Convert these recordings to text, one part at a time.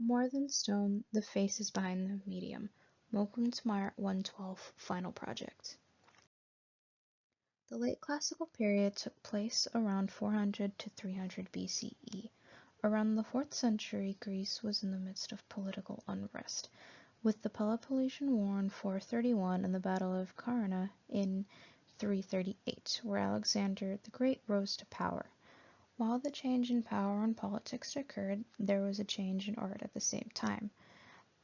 More than stone, the face is behind the medium. Welcome to my 112 final project. The late classical period took place around 400 to 300 BCE. Around the 4th century, Greece was in the midst of political unrest, with the Peloponnesian War in 431 and the Battle of Corinna in 338, where Alexander the Great rose to power. While the change in power and politics occurred, there was a change in art at the same time.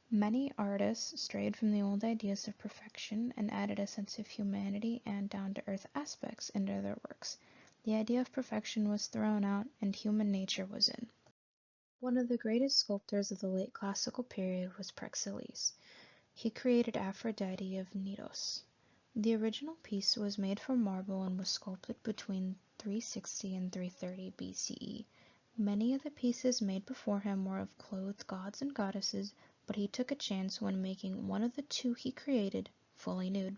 Many artists strayed from the old ideas of perfection and added a sense of humanity and down-to-earth aspects into their works. The idea of perfection was thrown out and human nature was in. One of the greatest sculptors of the late classical period was Praxiteles. He created Aphrodite of Knidos. The original piece was made from marble and was sculpted between 360 and 330 BCE. Many of the pieces made before him were of clothed gods and goddesses, but he took a chance when making one of the two he created fully nude.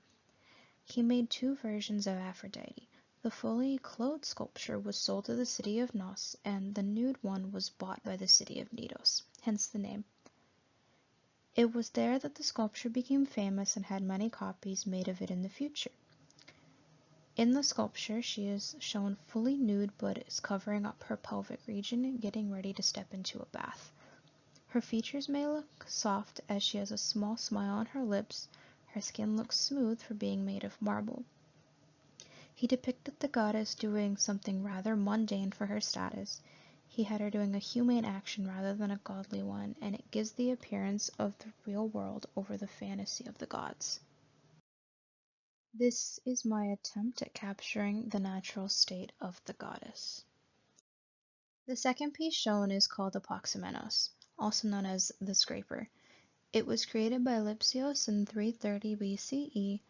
He made two versions of Aphrodite. The fully clothed sculpture was sold to the city of Knos, and the nude one was bought by the city of Knidos, hence the name. It was there that the sculpture became famous and had many copies made of it in the future. In the sculpture, she is shown fully nude but is covering up her pelvic region and getting ready to step into a bath. Her features may look soft as she has a small smile on her lips. Her skin looks smooth for being made of marble. He depicted the goddess doing something rather mundane for her status. He had her doing a humane action rather than a godly one, and it gives the appearance of the real world over the fantasy of the gods. This is my attempt at capturing the natural state of the goddess. The second piece shown is called Apoxamenos, also known as the Scraper. It was created by Lipsios in 330 BCE.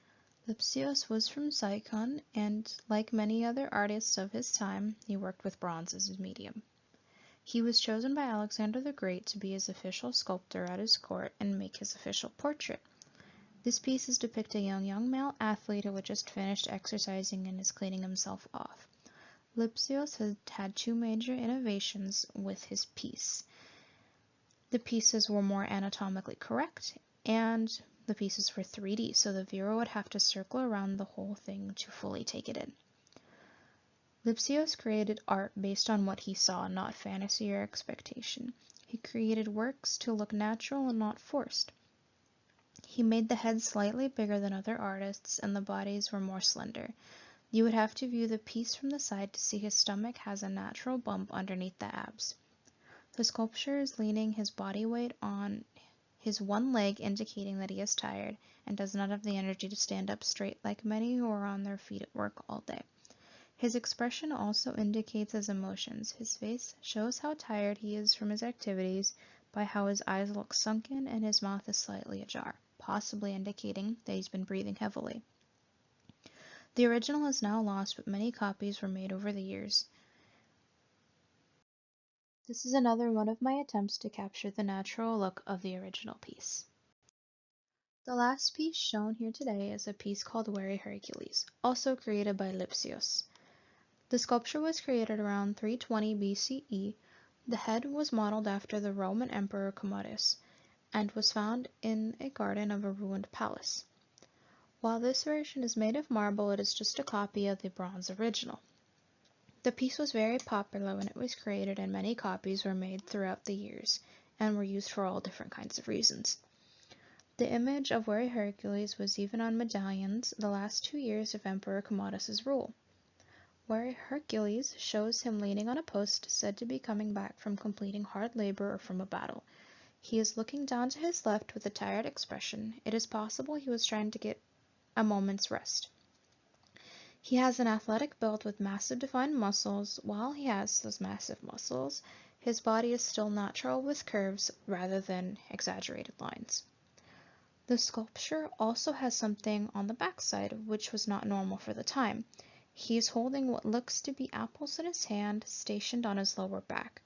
Lipsios was from Sicyon, and like many other artists of his time, he worked with bronze as his medium. He was chosen by Alexander the Great to be his official sculptor at his court and make his official portrait. This piece is depicting a young male athlete who had just finished exercising and is cleaning himself off. Lipsios had two major innovations with his piece. The pieces were more anatomically correct, and the pieces were 3D, so the viewer would have to circle around the whole thing to fully take it in. Lipsios created art based on what he saw, not fantasy or expectation. He created works to look natural and not forced. He made the head slightly bigger than other artists, and the bodies were more slender. You would have to view the piece from the side to see his stomach has a natural bump underneath the abs. The sculptor is leaning his body weight on his one leg, indicating that he is tired and does not have the energy to stand up straight like many who are on their feet at work all day. His expression also indicates his emotions. His face shows how tired he is from his activities by how his eyes look sunken and his mouth is slightly ajar, possibly indicating that he's been breathing heavily. The original is now lost, but many copies were made over the years. This is another one of my attempts to capture the natural look of the original piece. The last piece shown here today is a piece called Weary Hercules, also created by Lipsios. The sculpture was created around 320 BCE. The head was modeled after the Roman Emperor Commodus and was found in a garden of a ruined palace. While this version is made of marble, it is just a copy of the bronze original. The piece was very popular when it was created, and many copies were made throughout the years and were used for all different kinds of reasons. The image of Weary Hercules was even on medallions the last 2 years of Emperor Commodus's rule. Weary Hercules shows him leaning on a post, said to be coming back from completing hard labor or from a battle. He is looking down to his left with a tired expression. It is possible he was trying to get a moment's rest. He has an athletic build with massive defined muscles. While he has those massive muscles, his body is still natural with curves rather than exaggerated lines. The sculpture also has something on the backside which was not normal for the time. He is holding what looks to be apples in his hand, stationed on his lower back.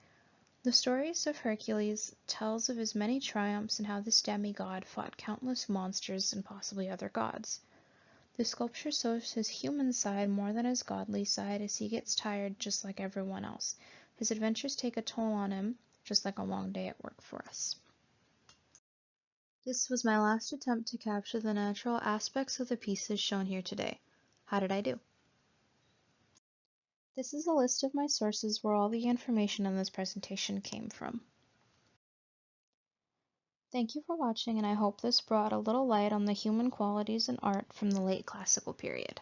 The stories of Hercules tells of his many triumphs and how this demigod fought countless monsters and possibly other gods. The sculpture shows his human side more than his godly side, as he gets tired just like everyone else. His adventures take a toll on him, just like a long day at work for us. This was my last attempt to capture the natural aspects of the pieces shown here today. How did I do? This is a list of my sources where all the information in this presentation came from. Thank you for watching, and I hope this brought a little light on the human qualities in art from the late classical period.